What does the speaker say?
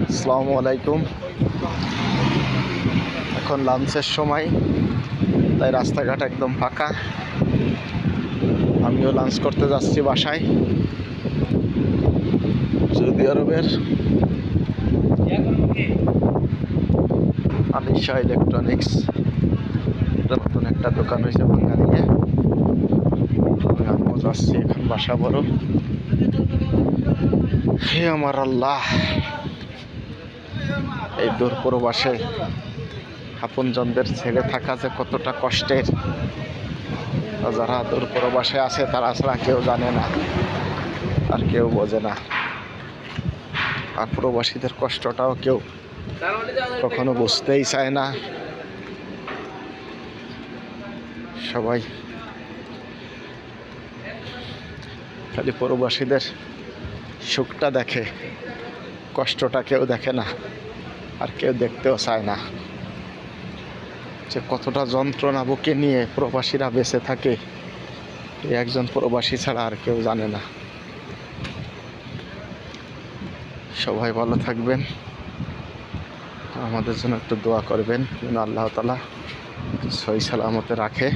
আসসালামু আলাইকুম। এখন লাঞ্চের সময়, তাই রাস্তাঘাট একদম ফাঁকা। আমিও লাঞ্চ করতে যাচ্ছি বাসায়। সৌদি আরবের আলিশা ইলেকট্রনিক্স নতুন একটা দোকান হয়েছে বাঙালিয়ে। আমিও যাচ্ছি এখন বাসা বড়। হে আমার আল্লাহ, এই দূর প্রবাসে আপনজনদের ছেড়ে থাকা যে কতটা কষ্টের, যারা দূর প্রবাসে আছে তারা ছাড়া কেউ জানে না, আর কেউ বোঝে না। আর প্রবাসীদের কষ্টটাও কেউ কখনো বুঝতেই চায় না। সবাই খালি প্রবাসীদের সুখটা দেখে, কষ্টটা কেউ দেখে না, আর কেউ দেখতেও চায় না যে কতটা যন্ত্রণা বুকে নিয়ে প্রবাসীরা বেঁচে থাকে। একজন প্রবাসী ছাড়া আর কেউ জানে না। সবাই ভালো থাকবেন, আমাদের জন্য একটু দোয়া করবেন যেন আল্লাহ তাআলা সহি সালামতে রাখে।